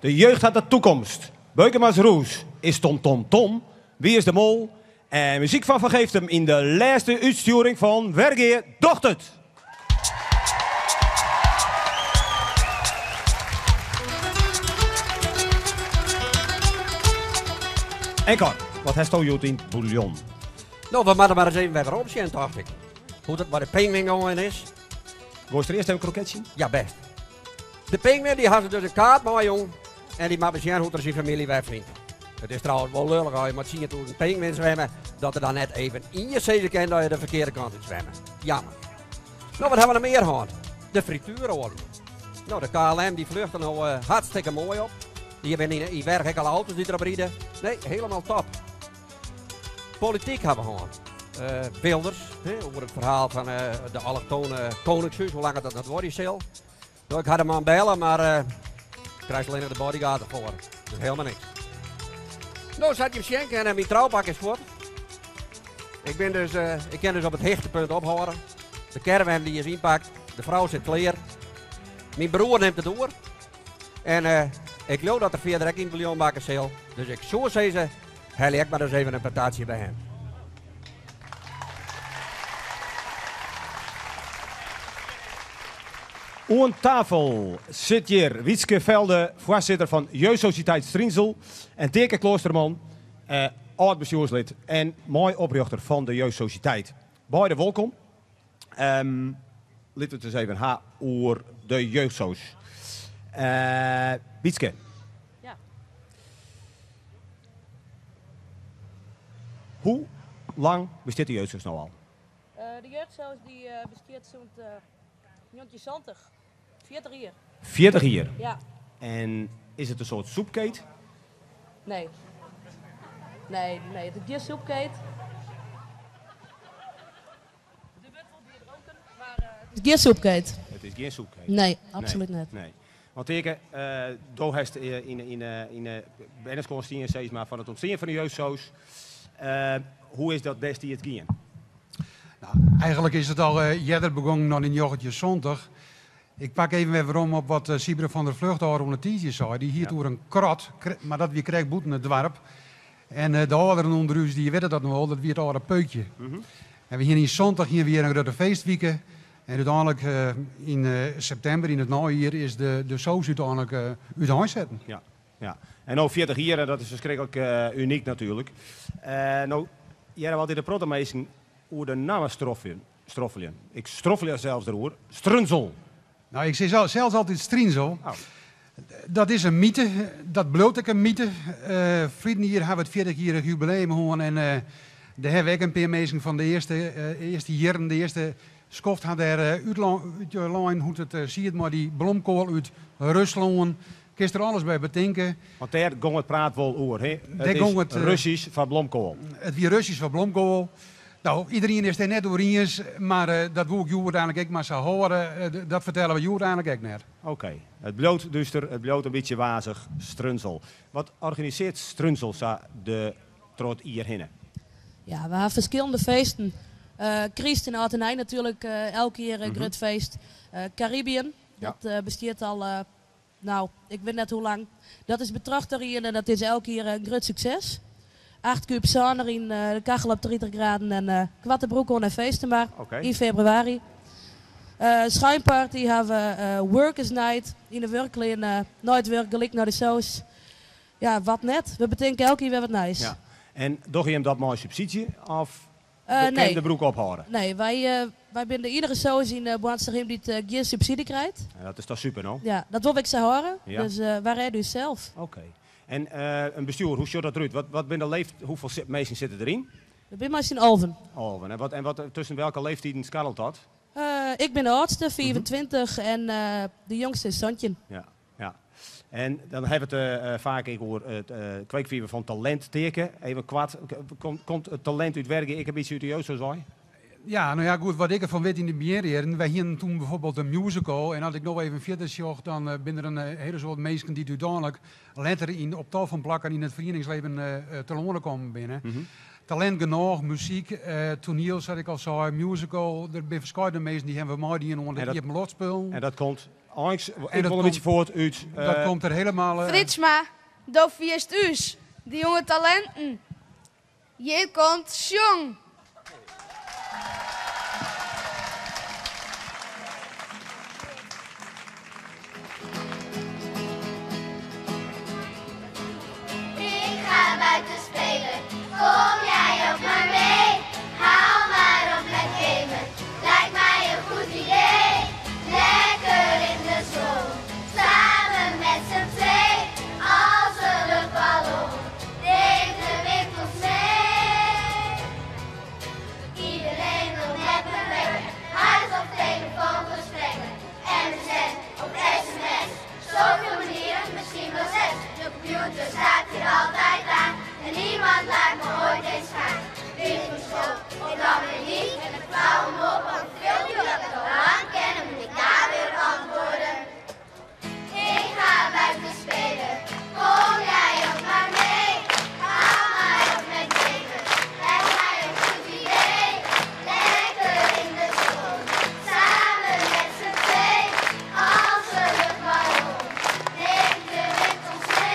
De jeugd had de toekomst. Beukema's Roes is Tom Tom Tom. Wie is de mol? En muziek van Geeft hem in de laatste uitsturing van Wergeer Dochtert. En Cor, wat heeft u in het bouillon? Nou, we moeten maar eens even verder opzien, dacht ik. Hoe dat bij de pingwing gewoon is. Wil je er eerst even een kroketje? Ja, best. De pingwing die had dus een kaart, maar jong. En die maakt zien hoe er zijn familie wegvriend. Het is trouwens wel lullig als je moet zien toen een pingwing zwemmen, dat er dan net even in je zezen kan dat je de verkeerde kant uit zwemmen. Jammer. Nou, wat hebben we nog meer gehad? De frituurolie. Nou, de KLM die vlucht er nou hartstikke mooi op. Die hebben in werk alle auto's die erop rijden. Nee, helemaal top. Politiek hebben we gehad. Wilders, over het verhaal van de allochtone koningshuis, hoe lang het dat wordt zal. Nou, ik had hem aan bellen, maar ik krijg alleen nog de bodyguard ervoor. Dus helemaal niks. Nou, zat je schenken en mijn trouwpak is voor. Ik kan dus op het hechtepunt ophouden. De caravan die is inpakt, de vrouw zit klaar. Mijn broer neemt het door. En ik geloof dat er verder in miljoen bakken zal. Dus ik zou zeggen, hij lijkt maar dus even een prestatie bij hem. Aan tafel zit hier Wietske Velde, voorzitter van Jeugdsociëteit Striensel. En Teke Kloosterman, oud-bestuurslid en mooi oprichter van de Jeugdsociëteit. Beide welkom. Laten we het eens even hebben over de jeugdsoos. Wietske. Ja. Hoe lang bestaat de jeugdsoos nou al? De jeugdsoos die bestaat zo'n 1970. 40 jaar. 40 jaar. Ja. En is het een soort soepkeet? Nee. Nee, het is geen soepkeet. De wordt wel bier dronken, maar het is geen soepkeet. Het is geen soepkeet. Nee, absoluut niet. Nee. Want Teke, door heeft in Bennisconstien steeds maar van het ontstaan van de jeugdsoos. Hoe is dat best die het gaan? Nou, eigenlijk is het al eerder begonnen dan in Joggetje Zondag. Ik pak even weer om op wat Siebre van der Vlucht onder het tientje zei. Die hier door een krot, maar dat wie kreeg boeten het dorp. En de ouderen onder u die weten dat nog wel, dat wie het oude peutje. En we hier in zondag hier weer een grote feestweekend. En uiteindelijk in september, in het najaar, is de soos uiteindelijk uit huis zetten. Ja, ja. En nou 40 jaar, dat is verschrikkelijk uniek natuurlijk. Nou, jij hebt altijd de protomeesten hoe de namen stroffelen. Ik stroffel zelfs erover. Strunsel. Nou, ik zeg zelfs altijd Striensel. Oh. Dat is een mythe, dat bloot ik een mythe. Vrienden hier hebben het 40-jarig jubileum gewoon en daar hebben we ook een paar mensen van de eerste jaren, de eerste skoft had er uitlijn hoe het ziet, maar die blomkool uit Rusland. Kun je er alles bij bedenken. Want daar ging het praat wel over, hè? Het Daar is het, Russisch van blomkool. Het weer Russisch van blomkool. Nou, iedereen is er net door eens, maar dat wil ik jou uiteindelijk ook maar zo horen. Dat vertellen we jou uiteindelijk ook net. Oké. Het bloot duister, het bloot een beetje wazig, Strunsel. Wat organiseert Strunsel de trot hierheen? Ja, we hebben verschillende feesten. Christ in Artenij natuurlijk, elke keer een groot feest. Caribbean, dat bestaat al, nou, ik weet net hoe lang. Dat is betracht erin en dat is elke keer een groot succes. 8 kuub saner in de kachel op 30 graden en kwattenbroek en feesten maar in februari. Schuimparty hebben we Workers Night in de werkleen, nooit werk gelijk naar de saus. Ja, wat net. We bedenken elke keer weer wat nice. Ja. En doch je hem dat maar subsidie of nee. de broek ophouden? Nee, wij binnen iedere saus in Boansterheim die geen subsidie krijgt. Ja, dat is toch super, no? Ja, dat wil ik ze horen. Ja. Dus wij rijden dus zelf. Oké. En een bestuur, hoe ziet dat eruit? Wat ben de hoeveel mensen zitten erin? Ik ben maar in Alven. Alven. En wat tussen welke leeftijden scharrelt dat? Ik ben de oudste, 24, en de jongste is Santje. Ja, ja. En dan hebben we het vaak over het kweekvieven van talent teken. Even kwad, komt het talent uit werken? Ik heb iets uit de jeugd zo zei. Ja, nou ja, goed, wat ik ervan weet in de beheerheren. Wij hier toen bijvoorbeeld een musical. En als ik nog even verder zocht, dan binnen er een hele soort mensen die uiteindelijk later op tal van plakken in het verenigingsleven te lonen komen binnen. talent genoeg, muziek, toneel, zoals ik al zei, musical. Er zijn verschillende mensen die hebben we die onder die hebben spelen. En dat komt eigenlijk een beetje voort uit... dat komt er helemaal... Fritsma, dat is us. Die jonge talenten. Je komt jong. Ik ga buiten spelen. Kom jij ook maar mee. Hou maar op met gamen. Lijkt mij een goed idee. Lekker in de zon. Samen met z'n twee. Als een luchtballon. Neemt de wind ons mee. Iedereen wil met me weg. Huis of telefoongesprekken. MSN op sms. Zoveel manieren, misschien wel 6. De computer staat hier altijd aan. En niemand laat me ooit eens gaan. Weet ik zo, ik dan weer niet. En ik vouw hem op een filmpje dat ik al lang ken. En moet ik daar weer antwoorden. Ik ga buiten spelen. Kom jij ook maar mee. Hou maar op met gamen. Lijkt mij een goed idee. Lekker in de zon. Samen met z'n twee. Als een luchtballon. Neemt de wind ons mee.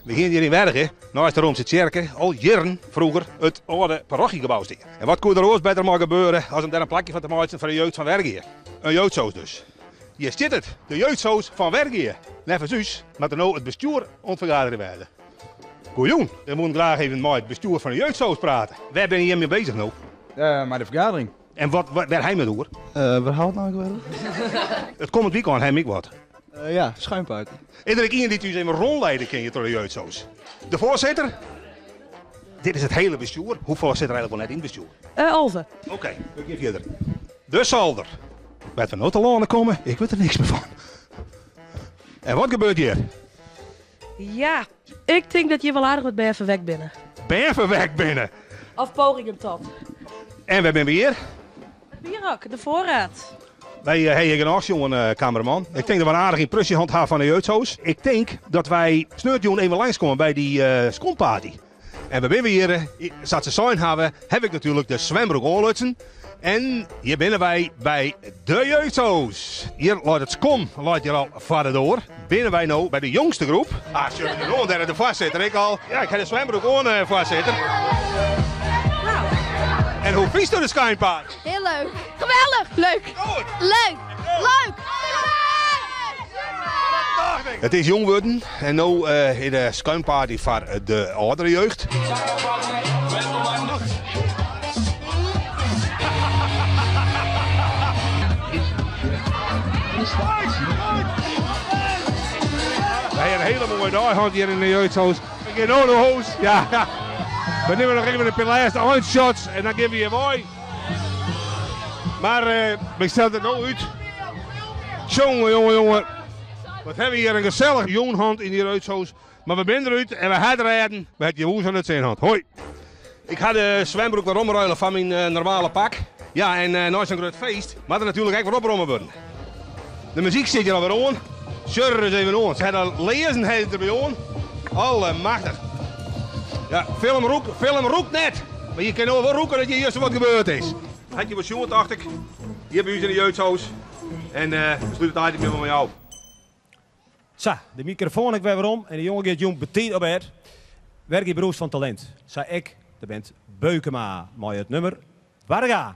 We gingen hier in Wergen, naast de Roomse Tjerken, al jaren vroeger het oude parochiegebouw staan. En wat kon er ook beter maar gebeuren als om daar een plakje van te maken voor de jeugd van Wergen? Een jeugdsoos dus. Hier zit het, de jeugdsoos van Wergen. Net als maar er nou het bestuur ontvergaderen werden. Goejoen, we moeten graag even met het bestuur van de jeugdsoos praten. Waar ben je hiermee bezig nou? Maar de vergadering. En waar hij mee door? Waar houdt nou wel? Het komend weekend heb ik wat. Ja, schuimparty. Iedere keer die u even rondleiden ken je door de jeugdsoos. De voorzitter? Dit is het hele bestuur. Hoeveel zit er eigenlijk wel net in het bestuur? Alve. Oké, ik geef je er. De zolder. Met we nou te lanen komen, ik weet er niks meer van. En wat gebeurt hier? Ja, ik denk dat je wel aardig wat berven weg binnen. Berven weg binnen. Of pogingen top. En waar ben we hier? Het bierak, de voorraad. Wij hebben een jongen cameraman. Ik denk dat we een aardig impressie handhaven van de jeugdsoos. Ik denk dat wij sneurtjoen even langskomen bij die skonparty. En we binnen hier, zat ze zijn hebben, heb ik natuurlijk de zwembroek oorlutsen. En hier binnen wij bij de jeugdsoos. Hier laat het skom, laat je al verder door. Binnen wij nou bij de jongste groep. Ah, zullen we gewoon daar de voorzitter. Ik al, ja, ik ga de zwembroek aan voorzitter. En hoe vies door de skypaard? Heel leuk. Geweldig. Leuk. Goed. Leuk. Leuk. Het is jong worden en nu in de schuimparty voor de oudere jeugd. Wij hebben een hele mooie dag hier in de jeugdhuis. We gaan naar de hoes. Ja. We nemen nog even de laatste eindshots en dan geven we je mooi. Maar ik stel het nou uit. Jongen. Wat hebben we hier een gezellig jonghand in die jeugdhuis. Maar we zijn eruit en we gaan rijden met je woens aan het zijnhand. Hoi. Ik ga de zwembroek weer omruilen van mijn normale pak. Ja, en na zo'n groot feest moet er natuurlijk echt weer oprommen worden. De muziek zit hier alweer aan. Surren is even aan. Ze hadden lezen erbij aan. Allemachtig. Ja, film roekt net. Maar je kan nou wel roeken dat je hier zo wat gebeurd is. Had je wat short, dacht ik. Hier bij u in de jeugdhuis. En we sluiten het item met jou. Zo, de microfoon ik weer om en de jongen gaat jong betiet op het. Werk je broers van talent. Zei ik, de band Beukema. Mooi het nummer. Warga.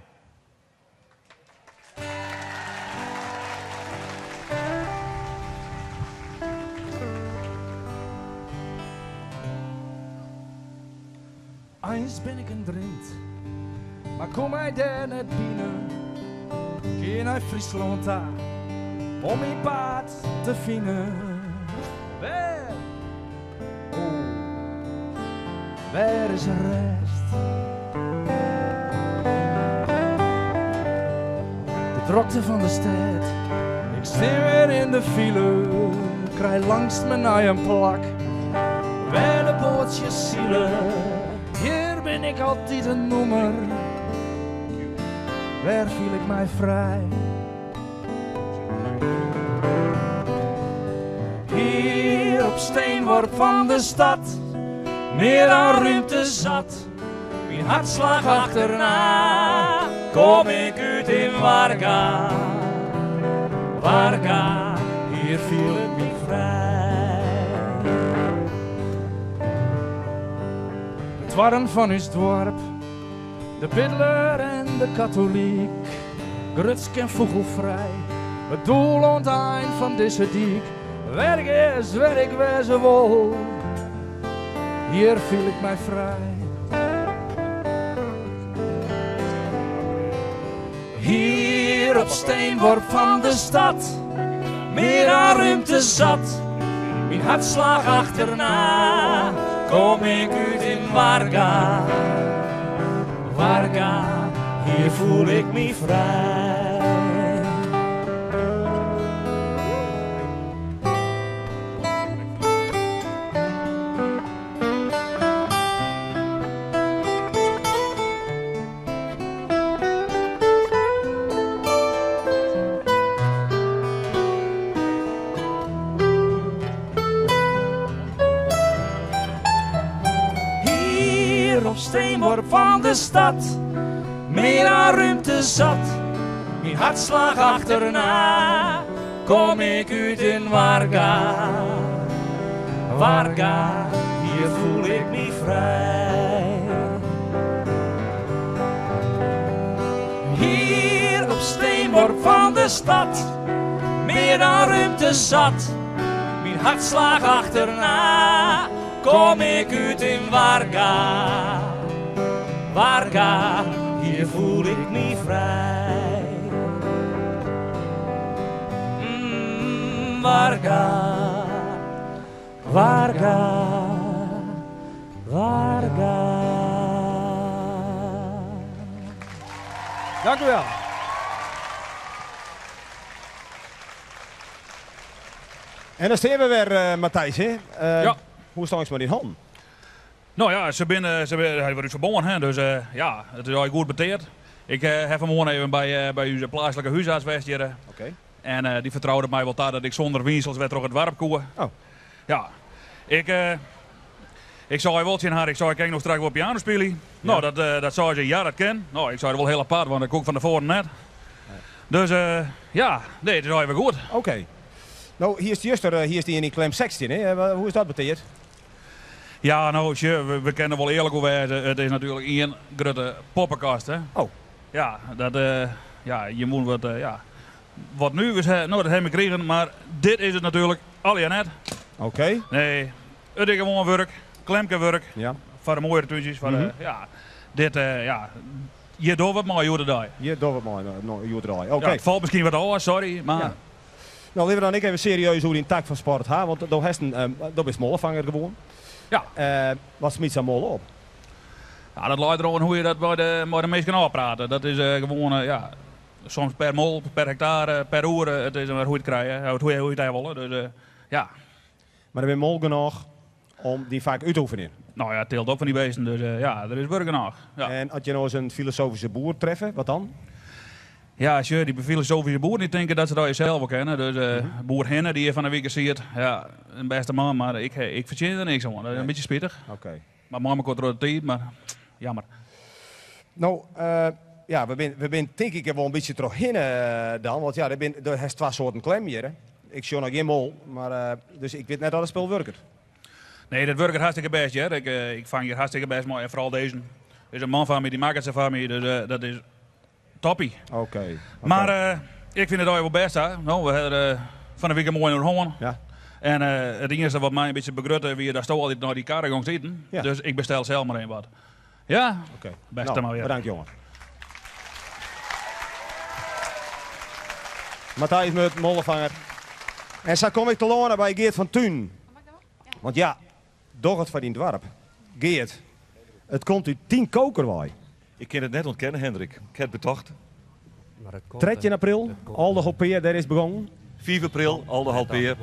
Eens ben ik een drind, maar kom hij daar net binnen. Geen naar Friesland daar, om mijn paard te vinden. Waar is de rest? drokte van de stad. Ik steen weer in de file, krijg langs me naar een plak. Waar de bootjes zielen, hier ben ik altijd een nummer. Waar viel ik mij vrij? Hier op steenworp van de stad, meer dan ruimte zat. Mijn hartslag achterna, kom ik uit in Warga. Warga, hier viel ik me vrij. Het waren van uw dorp, de biddler en de katholiek. Grutsk en vogelvrij, het doel aan het eind van deze diek. Werk is, werk wezen wil, hier viel ik mij vrij. Hier op steenworp van de stad, meer aan ruimte zat. Mijn hartslag achterna, kom ik uit in Warga. Warga, hier voel ik me vrij. Op steenworp van de stad, meer aan ruimte zat. Mijn hartslag achterna, kom ik uit in Warga. Warga, hier voel ik me vrij. Hier op steenworp van de stad, meer dan ruimte zat. Mijn hartslag achterna, kom ik uit in Warga. Warga, hier voel ik me vrij. Warga, Warga, Warga. Dank u wel. En dan staan we weer, Matthijs. Hè? Ja. Hoe staan ze met die handen? Nou ja, ze hebben uit verbonden, dus ja, het is al goed beteerd. Ik heb vanmorgen even bij uw plaatselijke huisarts geweest hier. Oké. En die vertrouwde mij wel dat ik zonder winsels weer terug het warp koe. Oh. Ja, ik zou je wel zien, ik zou nog straks wel piano spelen. Ja. Nou, dat zou ze, ja, dat ken. Nou, ik zou er wel heel apart, want ik kook van tevoren net. Dus ja, nee, het is al even goed. Oké. Nou, hier is de juster, hier is die in die klem 16, hè? Hoe is dat beteerd? Ja, nou, we kennen wel eerlijk hoe het is natuurlijk één grote poppenkast, hè. Oh. Ja, ja, je moet wat, ja. Wat nu is, nou, dat hebben we gekregen, maar dit is het natuurlijk alleen net. Oké. Nee, het is gewoon werk, klemkenwerk, ja. Voor de mooie tuintjes, ja. Dit, ja, je doet wat mooi, joh, de je doet wat mooi, joh, de. Oké. Ja, het valt misschien wat over, sorry, maar... Ja. Nou, liever dan ik even serieus hoe die tak van sport gaat, want daar is mollenvanger gewoon. Ja. Wat smiet ze mollen op? Ja, dat leidt erom hoe je dat bij de mensen kan praten. Dat is gewoon, ja, soms per mol, per hectare, per uur. Het is maar hoe je het krijgt, hoe je het wil. Dus ja. Maar er ben mol genoeg om die vaak uit te oefenen? Nou ja, het teelt op van die beesten, dus ja, er is burger genoeg. Ja. En als je nou eens een filosofische boer treffen, wat dan? Ja, als je die filosofische boer niet denken dat ze dat jezelf wel kennen. Dus boer Henne die je van de week ziet, ja, een beste man, maar ik verzin er niks aan. Dat is een beetje spittig. Oké. Maar mama komt door de tijd, maar jammer. Nou, ja, we zijn denk ik wel een beetje terug heen dan, want ja, er heeft twee soorten klem hier. Hè. Ik zie nog geen mol, maar dus ik weet net dat het spel werkt. Nee, dat werkt hartstikke best, ja. Ik vang hier hartstikke best mooi en vooral deze. Er is een man van mij, die maakt het van mij, dus dat is toppie. Oké. Maar ik vind het al wel best, hè. Nou, we hebben van de week een mooie Noord-Holland. Ja. En het enige wat mij een beetje begrutte, wie daar altijd naar die karren zitten. Ja. Dus ik bestel zelf maar een wat. Ja? Oké. Best nou, maar weer. Bedankt, jongen. Matthijs met mollenvanger. En zo kom ik te lonen bij Geert van Thun. Want ja, doch het verdient warp. Geert, het komt u 10 kokerwaai. Ik kan het net ontkennen, Hendrik. Ik heb het betocht. 13 april, al de hoppeer, daar is begonnen. 4 april, al de halpeer.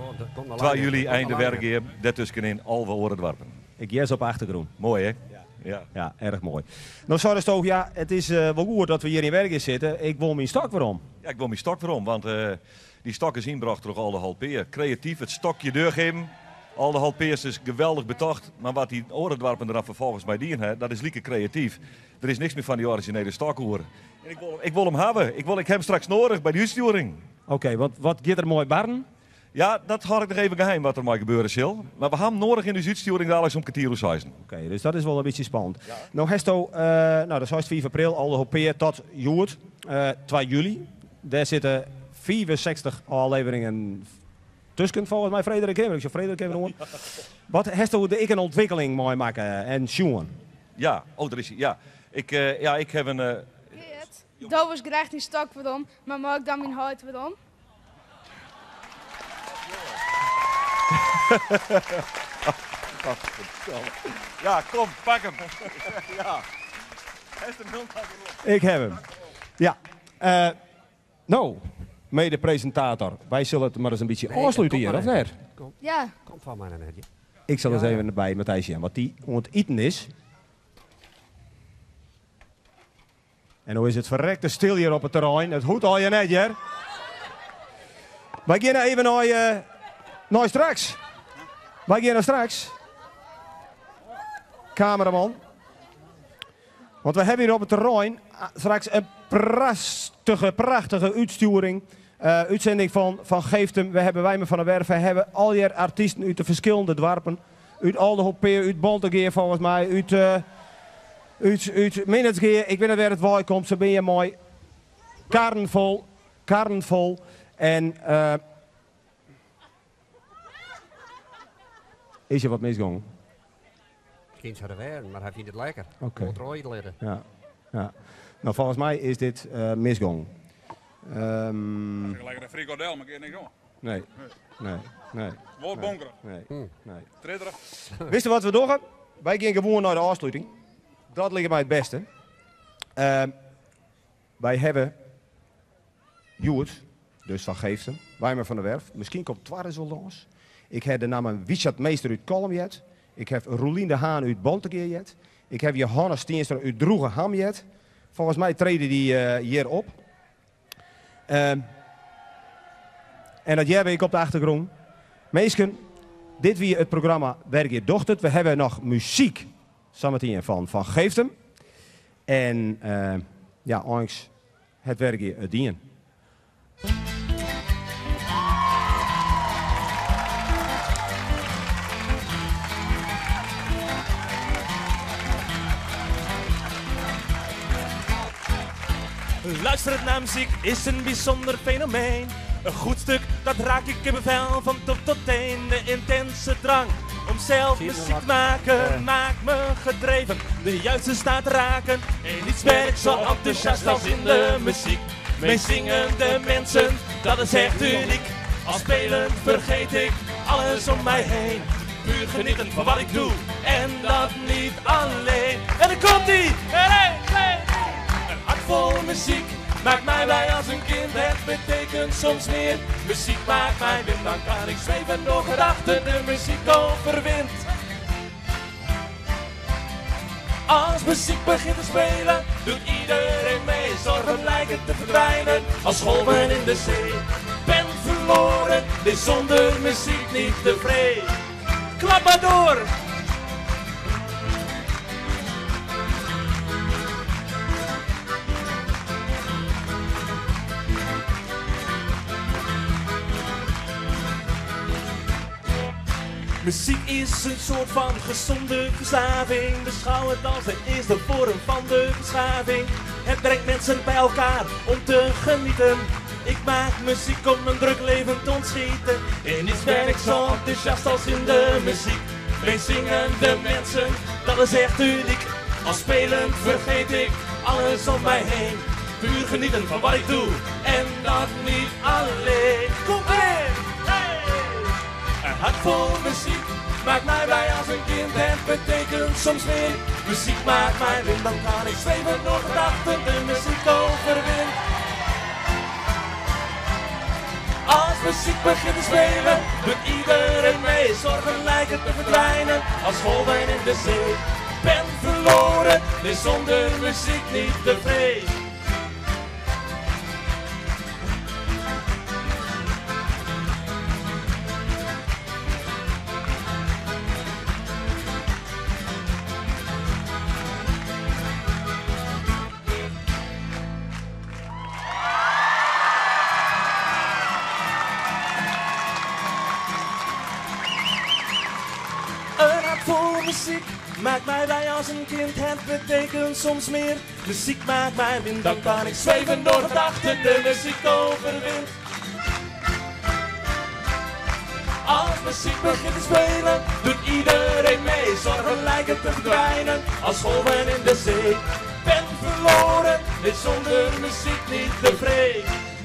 2 juli, einde werkgeer. Daartussenin al de Oorendwarpen. Ik jes op achtergrond. Mooi, hè? Ja, erg mooi. Nou, zou toch, ja, het is wel goed dat we hier in werk zitten. Ik wil mijn stok waarom. Ja, ik wil mijn stok waarom, want die stok is inbracht door al de halpeer. Creatief, het stokje doorgeven. Al de halpeers is geweldig betocht, maar wat die Oorendwarpen er dan vervolgens bij dienen, dat is lieke creatief. Er is niks meer van die originele stokhoeren. En ik wil hem hebben. Ik heb hem straks nodig bij de uitsturing. Oké, wat gaat er mooi barren? Ja, dat had ik nog even geheim wat er mooi gebeuren zal. Maar we hebben hem nodig in de uitsturing dadelijk om kwartierhuishuizen. Oké, dus dat is wel een beetje spannend. Ja. Nou, Hesto, dat is 4 april, al de hoppeer tot Joert, 2 juli. Daar zitten 64 afleveringen tussen, volgens mij, Frederik. Ik zou Frederik even noemen. Wat Hesto de ik een ontwikkeling mooi maken en Sjoen? Ja, daar is hij. Ja, ik heb een... Dat was graag die stok waarom, maar mag ik dan mijn huid waarom? Ja, kom, pak hem. Ja. Ik heb hem. Ja. Nou, mede-presentator. Wij zullen het maar eens een beetje afsluiten hier, of niet? Ja. Kom van mij net. Ik zal eens even bij Matthijs zien, wat die om het eten is. En hoe is het verrekte stil hier op het terrein? Het hoeft al je net, hè? Wij gaan even naar straks. Wij gaan naar straks. Cameraman. Want we hebben hier op het terrein straks een prachtige uitsturing. Uitzending van Geeftem. We hebben Wijmen van der Werf. We hebben al je artiesten uit de verschillende dorpen. Uit Aldehopeer, uit Bontegeer volgens mij. Uit Minnesgeer. Ik weet niet waar het waar komt. Zo ben je mooi. Karnvol. En is er wat misgegaan? Misschien zou er werden, maar hij vindt het lekker. Oké. Moet rooien leren. Ja. Nou, volgens mij is dit misgegaan. Lekker een frikandel, maar ik heb niks aan. Nee. Wordt bonker. Nee. Tredder. Wist je wat we doen? Wij gaan gewoon naar de afsluiting. Dat ligt mij het beste. Wij hebben Joert, dus van Geeftem, Wijmer van der Werf. Misschien komt Twarres wel langs. Ik heb de naam Wichert Meester uit Kolmjet. Ik heb Roelien de Haan uit Bontegeerjet. Ik heb Johannes Steenstra uit Droegenhamjet. Volgens mij treden die hier op. En dat jij ik op de achtergrond. Meesken, dit weer het programma Werk je dochtert. We hebben nog muziek zometeen van Geeftem. En ondanks het werk je het dien. Luisteren naar muziek is een bijzonder fenomeen. Een goed stuk, dat raak ik in bevel van top tot teen. De intense drang om zelf muziek te maken maakt me gedreven de juiste staat te raken. En niets ben ik zo enthousiast als in de muziek. Meezingende mensen, dat is echt uniek. Als spelend vergeet ik alles om mij heen. Puur genieten van wat ik doe en dat niet alleen. En dan komt ie! Een hart vol muziek maakt mij blij als een kind. Het betekent soms meer. Muziek maakt mij blind, dan kan ik zweven door gedachten. De muziek overwint. Als muziek begint te spelen, doet iedereen mee. Zorgen lijken te verdwijnen als golven in de zee. Ben verloren, is zonder muziek niet tevreden. Klap maar door! Muziek is een soort van gezonde verslaving. Beschouw het als de eerste vorm van de beschaving. Het brengt mensen bij elkaar om te genieten. Ik maak muziek om een druk leven te ontschieten. En niets ben ik zo enthousiast als in de muziek. Meezingende mensen, dat is echt uniek. Als spelend vergeet ik alles om mij heen. Puur genieten van wat ik doe en dat niet alleen. Kom in! Een hart vol muziek maakt mij blij als een kind. Het betekent soms meer. Muziek maakt mij blind, dan kan ik zweven door gedachten. De muziek overwint. muziek begint te spelen, doet iedereen mee. Zorgen lijken te verdwijnen als golven in de zee. Ben verloren, is zonder muziek niet tevreden. Een hart vol muziek maakt mij blij als een kind, het betekent soms meer. Muziek maakt mij wind, dan kan ik zweven door gedachten, de muziek overwint. Als muziek begint te spelen, doet iedereen mee. Zorgen lijken te verdwijnen als golven in de zee. Ben verloren, is zonder muziek niet tevreden.